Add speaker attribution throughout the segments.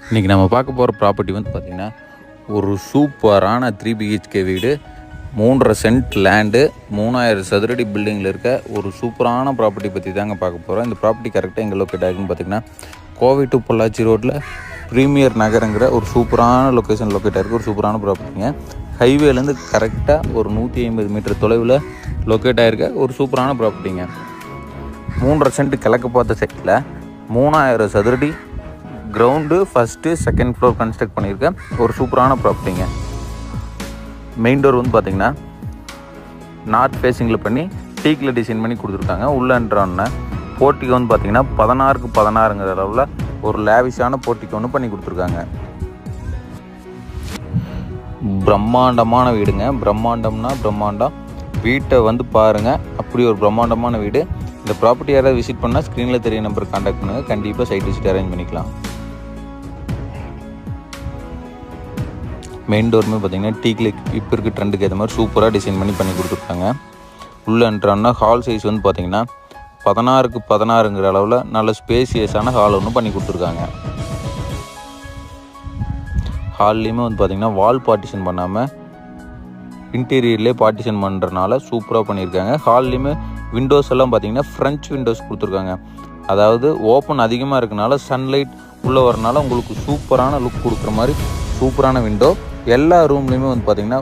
Speaker 1: இன்றைக்கி நம்ம பார்க்க போகிற ப்ராப்பர்ட்டி வந்து பார்த்திங்கன்னா ஒரு சூப்பரான 3 BHK வீடு, 3.5 சென்ட் லேண்டு, 3000 சதுரடி பில்டிங்கில் இருக்க ஒரு சூப்பரான ப்ராப்பர்ட்டி பற்றி தாங்க பார்க்க போகிறோம். இந்த ப்ராப்பர்ட்டி கரெக்டாக எங்கே லொக்கேட் ஆகுதுன்னு பார்த்திங்கன்னா கோவை டு பொள்ளாச்சி ரோட்டில் ப்ரீமியர் நகருங்கிற ஒரு சூப்பரான லொக்கேஷன் லொக்கேட் ஆகிருக்கு. ஒரு சூப்பரான ப்ராப்பர்ட்டிங்க. ஹைவேலேருந்து கரெக்டாக ஒரு 150 மீட்டர் தொலைவில் லொக்கேட் ஆகிருக்க ஒரு சூப்பரான ப்ராப்பர்ட்டிங்க. 3.5 சென்ட் கிழக்கு பார்த்த சைட்டில் 3000 சதுரடி ground, first second floor construct பண்ணியிருக்கேன். ஒரு சூப்பரான ப்ராப்பர்ட்டிங்க. மெயின் டோர் வந்து பார்த்திங்கன்னா நார்த் ஃபேஸிங்கில் பண்ணி டீக்கில் டிசைன் பண்ணி கொடுத்துருக்காங்க. உள்ளன்றோன்னே போர்ட்டிக்கு வந்து பார்த்திங்கன்னா 16க்கு 16ங்கிற அளவில் ஒரு லேவிஷான போர்ட்டிக்கு ஒன்று பண்ணி கொடுத்துருக்காங்க. பிரம்மாண்டமான வீடுங்க. பிரம்மாண்டம்னா பிரம்மாண்டம். வீட்டை வந்து பாருங்கள், அப்படி ஒரு பிரம்மாண்டமான வீடு. இந்த ப்ராப்பர்ட்டி யாராவது விசிட் பண்ணால் ஸ்க்ரீனில் தெரிய நம்பருக்கு கான்டாக்ட் பண்ணுங்கள். கண்டிப்பாக சைட் விசிட் அரேஞ்ச் பண்ணிக்கலாம். மெயின் டோருமே பார்த்திங்கன்னா டீக்கில் இப்போ இருக்க ட்ரெண்டுக்கு ஏற்ற மாதிரி சூப்பராக டிசைன் பண்ணி கொடுத்துருக்காங்க. உள்ளேன்றான்னா ஹால் சைஸ் வந்து பார்த்திங்கன்னா 16க்கு 16ங்கிற அளவில் நல்ல ஸ்பேசியஸான ஹால் ஒன்று பண்ணி கொடுத்துருக்காங்க. ஹால்லேயுமே வந்து பார்த்திங்கன்னா வால் பார்ட்டிஷன் பண்ணாமல் இன்டீரியர்லேயே பார்ட்டிஷன் பண்ணுறதுனால சூப்பராக பண்ணியிருக்காங்க. ஹால்லேயுமே விண்டோஸ் எல்லாம் பார்த்திங்கன்னா ஃப்ரெஞ்ச் விண்டோஸ் கொடுத்துருக்காங்க. அதாவது ஓப்பன் அதிகமாக இருக்கனால சன்லைட் உள்ளே வரனால உங்களுக்கு சூப்பரான லுக் கொடுக்குற மாதிரி சூப்பரான விண்டோ. எல்லா ரூம்லேயுமே வந்து பார்த்திங்கன்னா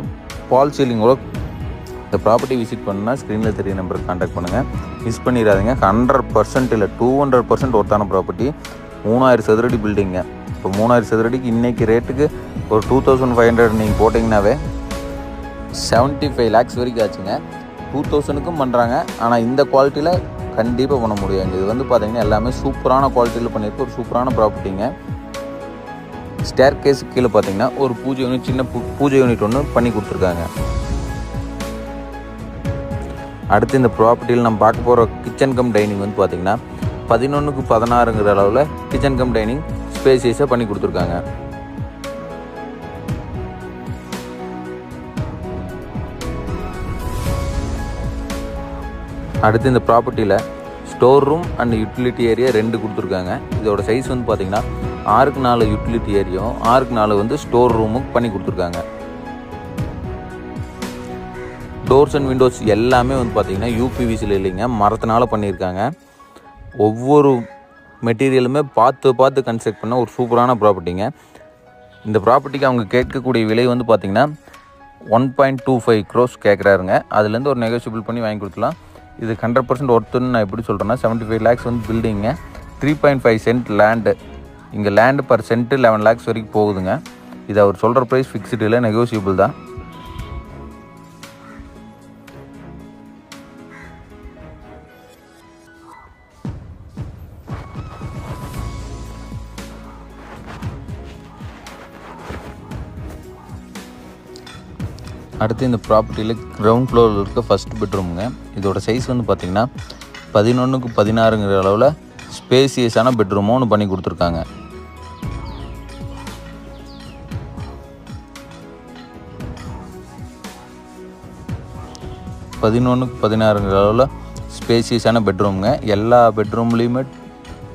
Speaker 1: பால் சீலிங் ஒர்க். இந்த ப்ராப்பர்ட்டி விசிட் பண்ணால் ஸ்க்ரீனில் தெரிய நம்பருக்கு கான்டாக்ட் பண்ணுங்கள். மிஸ் பண்ணிடாதீங்க. 100% இல்லை 200% ஒர்த்தான ப்ராப்பர்ட்டி. 3000 சதுரடி பில்டிங்க. இப்போ 3000 சதுரடிக்கு இன்றைக்கி ரேட்டுக்கு ஒரு 2500 நீங்கள் போட்டிங்கனாவே 75 lakhs வரைக்கும் ஆச்சுங்க. 2000க்கும் பண்ணுறாங்க. ஆனால் இந்த குவாலிட்டியில் கண்டிப்பாக பண்ண முடியாது. இது வந்து பார்த்திங்கன்னா எல்லாமே சூப்பரான குவாலிட்டியில் பண்ணியிருக்கு. ஒரு சூப்பரான ப்ராப்பர்ட்டிங்க. ஸ்டேர் கேஸுக்கு கீழே பார்த்திங்கன்னா ஒரு பூஜை யூனிட், சின்ன பூஜை யூனிட் ஒன்று பண்ணி கொடுத்துருக்காங்க. அடுத்து இந்த ப்ராப்பர்ட்டியில் நம்ம பார்க்க போகிற கிச்சன் கம் டைனிங் வந்து பார்த்திங்கன்னா 11க்கு 16ங்கிற அளவில் கிச்சன் கம் டைனிங் ஸ்பேசியஸாக பண்ணி கொடுத்துருக்காங்க. அடுத்து இந்த ப்ராப்பர்ட்டியில் store room and utility area 2 கொடுத்துருக்காங்க. இதோட சைஸ் வந்து பார்த்திங்கன்னா 6க்கு 4 யூட்டிலிட்டி ஏரியாவும் 6க்கு 4 வந்து ஸ்டோர் ரூமும் பண்ணி கொடுத்துருக்காங்க. டோர்ஸ் அண்ட் விண்டோஸ் எல்லாமே வந்து பார்த்திங்கன்னா யூபிவிசியில் இல்லைங்க, மரத்தினால பண்ணியிருக்காங்க. ஒவ்வொரு மெட்டீரியலுமே பார்த்து கன்ஸ்ட்ரக்ட் பண்ண ஒரு சூப்பரான ப்ராப்பர்ட்டிங்க. இந்த ப்ராப்பர்ட்டிக்கு அவங்க கேட்கக்கூடிய விலை வந்து பார்த்திங்கன்னா 1.25 crores கேட்குறாருங்க. அதுலேருந்து ஒரு நெகோஷியபிள் பண்ணி வாங்கி கொடுத்துலாம். இது 100% ஒர்த்துன்னு நான் எப்படி சொல்கிறேன்னா 75 lakhs வந்து பில்டிங்க. 3.5 சென்ட் லேண்டு. இங்கே லேண்டு பர் சென்ட்டு 11 lakhs வரைக்கும் போகுதுங்க. இது அவர் சொல்கிற ப்ரைஸ் ஃபிக்ஸ்டு இல்லை, நெகோஷியபிள் தான். அடுத்து இந்த ப்ராப்பர்ட்டியில் கிரவுண்ட் ஃப்ளோரில் இருக்க ஃபஸ்ட் பெட்ரூமுங்க. இதோட சைஸ் வந்து பார்த்திங்கன்னா 11க்கு 16ங்கிற அளவில் ஸ்பேசியஸான பெட்ரூமும் ஒன்று பண்ணி கொடுத்துருக்காங்க. அளவில் ஸ்பேசியஸான பெட்ரூமுங்க. எல்லா பெட்ரூம்லேயுமே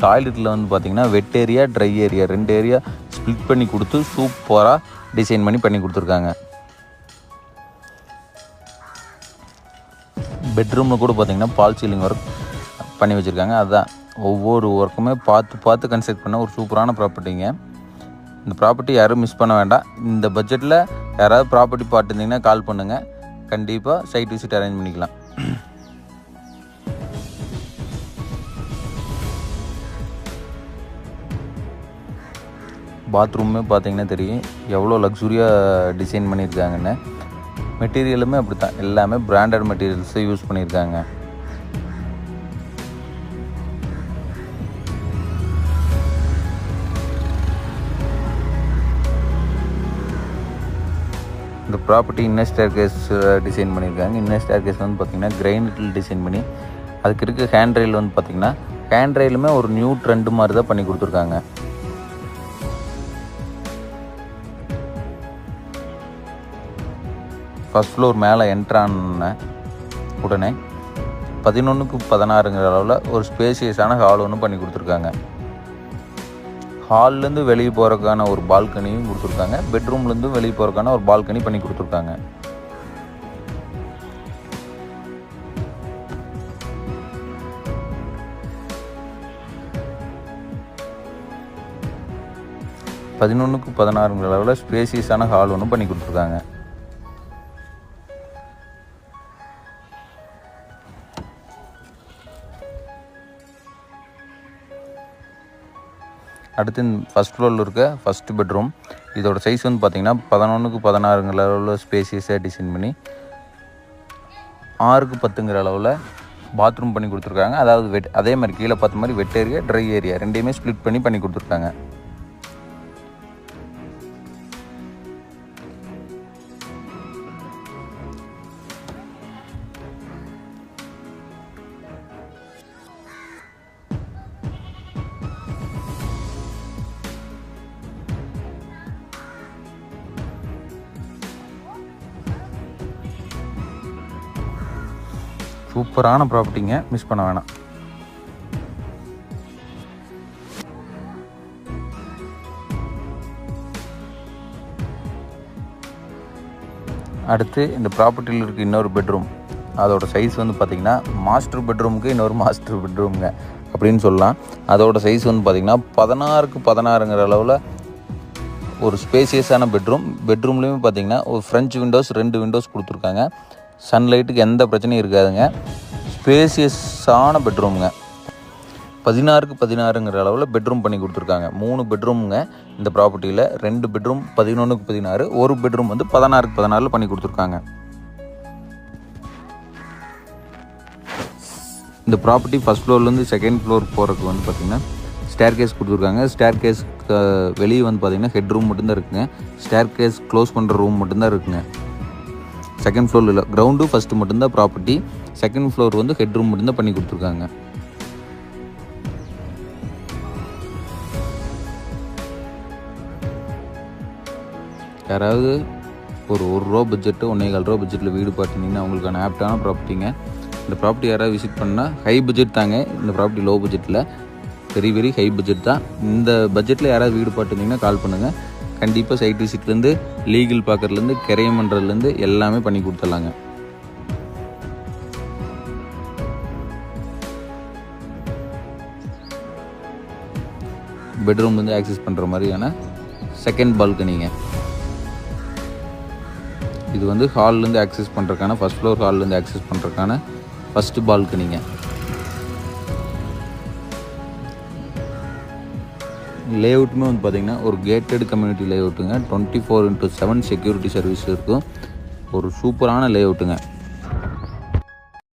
Speaker 1: டாய்லெட்டில் வந்து பார்த்திங்கன்னா வெட் area, try area 2 area split பண்ணி கொடுத்து சூப்பராக டிசைன் பண்ணி கொடுத்துருக்காங்க. பெட்ரூமில் கூட பார்த்திங்கன்னா பால் சீலிங் ஒர்க் பண்ணி வச்சுருக்காங்க. அதுதான் ஒவ்வொரு ஒர்க்குமே பார்த்து கன்ஸ்ட்ரக்ட் பண்ண ஒரு சூப்பரான ப்ராப்பர்ட்டிங்க. இந்த ப்ராப்பர்ட்டி யாரும் மிஸ் பண்ண வேண்டாம். இந்த பட்ஜெட்டில் யாராவது ப்ராப்பர்ட்டி பார்த்துருந்தீங்கன்னா கால் பண்ணுங்கள். கண்டிப்பாக சைட் விசிட் அரேஞ்ச் பண்ணிக்கலாம். பாத்ரூமே பார்த்திங்கன்னா தெரியும் எவ்வளோ லக்ஸுரியாக டிசைன் பண்ணியிருக்காங்கன்னு. மெட்டீரியலுமே அப்படி தான், எல்லாமே பிராண்டட் மெட்டீரியல்ஸை யூஸ் பண்ணியிருக்காங்க. இந்த property inner staircase design பண்ணியிருக்காங்க. இன்னர் ஸ்டேர் கேஸ் வந்து பார்த்திங்கன்னா கிரைனைட்டில் டிசைன் பண்ணி அதுக்கு இருக்க ஹேண்ட் ரெயில் வந்து பார்த்திங்கன்னா ஹேண்ட் ரெயிலுமே ஒரு நியூ ட்ரெண்டு மாதிரி தான் பண்ணி கொடுத்துருக்காங்க. ஃபஸ்ட் ஃப்ளோர் மேலே என்ட்ரான உடனே 11க்கு 16ங்கிற அளவில் ஒரு ஸ்பேசியஸான ஹால் ஒன்று பண்ணி கொடுத்துருக்காங்க. ஹால்லேருந்து வெளியே போகிறதுக்கான ஒரு பால்கனியும் கொடுத்துருக்காங்க. பெட்ரூம்லேருந்து வெளியே போகிறதுக்கான ஒரு பால்கனி பண்ணி கொடுத்துருக்காங்க. பதினொன்றுக்கு 16 அளவில் ஸ்பேசியஸான ஹால் ஒன்று பண்ணி கொடுத்துருக்காங்க. அடுத்து ஃபஸ்ட் ஃப்ளோரில் இருக்க ஃபஸ்ட்டு பெட்ரூம். இதோட சைஸ் வந்து பார்த்திங்கன்னா 11க்கு 16 அளவில் ஸ்பேசியஸாக டிசைன் பண்ணி 6க்கு 10 அளவில் பாத்ரூம் பண்ணி கொடுத்துருக்காங்க. அதாவது அதே மாதிரி கீழே பார்த்த மாதிரி வெட் ஏரியா, ட்ரை ஏரியா ரெண்டையுமே ஸ்ப்ளிட் பண்ணி கொடுத்துருக்காங்க. சூப்பரான ப்ராப்பர்ட்டிங்க, மிஸ் பண்ண வேணாம். அடுத்து இந்த ப்ராப்பர்ட்டியில் இருக்க இன்னொரு பெட்ரூம். அதோட சைஸ் வந்து பார்த்திங்கன்னா மாஸ்டர் பெட்ரூமுக்கு இன்னொரு மாஸ்டர் பெட்ரூமுங்க அப்படின்னு சொல்லலாம். அதோட சைஸ் வந்து பார்த்திங்கன்னா 16க்கு 16 அளவில் ஒரு ஸ்பேசியஸான பெட்ரூம்லேயுமே பார்த்திங்கன்னா ஒரு ஃப்ரெஞ்ச் விண்டோஸ் 2 விண்டோஸ் கொடுத்துருக்காங்க. சன்லைட்டுக்கு எந்த பிரச்சனையும் இருக்காதுங்க. ஸ்பேசியஸான பெட்ரூமுங்க. 16க்கு 16 அளவில் பெட்ரூம் பண்ணி கொடுத்துருக்காங்க. 3 பெட்ரூமுங்க இந்த ப்ராப்பர்ட்டியில். 2 பெட்ரூம் 11க்கு 16, ஒரு பெட்ரூம் வந்து 16க்கு 16 பண்ணி கொடுத்துருக்காங்க. இந்த ப்ராப்பர்ட்டி ஃபஸ்ட் ஃப்ளோர்லேருந்து செகண்ட் ஃப்ளோர் போகிறதுக்கு வந்து பார்த்திங்கன்னா ஸ்டேர் கேஸ் கொடுத்துருக்காங்க. ஸ்டேர் கேஸ் வெளியே வந்து பார்த்திங்கன்னா ஹெட் ரூம் மட்டும்தான் இருக்குங்க. ஸ்டேர் கேஸ் க்ளோஸ் பண்ணுற ரூம் மட்டும்தான் இருக்குங்க. செகண்ட் ஃப்ளோரில் இல்லை, கிரவுண்டு ஃபஸ்ட்டு மட்டும்தான் ப்ராப்பர்ட்டி. செகண்ட் ஃப்ளோர் வந்து ஹெட் ரூம் மட்டும்தான் பண்ணி கொடுத்துருக்காங்க. யாராவது ஒரு ரூபா பட்ஜெட்டு 1.25 ரூபா பட்ஜெட்டில் வீடு பார்த்துட்டிங்கன்னா அவங்களுக்கான ஆப்டான ப்ராப்பர்ட்டிங்க. இந்த ப்ராப்பர்ட்டி யாராவது விசிட் பண்ணால் ஹை பட்ஜெட் தாங்க. இந்த ப்ராப்பர்ட்டி லோ பட்ஜெட்டில் வெரி ஹை பட்ஜெட் தான். இந்த பட்ஜெட்டில் யாராவது வீடு பார்த்துட்டிங்கன்னா கால் பண்ணுங்கள். கண்டிப்பாக சைட் விசிட்லேருந்து லீகல் பார்க்குறதுலேருந்து கிரையம் பண்ணுறதுலேருந்து எல்லாமே பண்ணி கொடுத்துடலாங்க. பெட்ரூம்லேருந்து ஆக்சஸ் பண்ணுற மாதிரியான செகண்ட் பால்கனிங்க. இது வந்து ஹால்லேருந்து ஆக்சஸ் பண்ணுறதுக்கான ஃபஸ்ட் ஃப்ளோர் ஹால்லேருந்து ஆக்சஸ் பண்ணுறதுக்கான ஃபஸ்ட்டு பால்கனிங்க. லேஅவுட்டுமே வந்து பார்த்திங்கன்னா ஒரு கேட்டட் கம்யூனிட்டி லேஅவுட்டுங்க. 24/7 செக்யூரிட்டி சர்வீஸ் இருக்கும். ஒரு சூப்பரான லேஅவுட்டுங்க.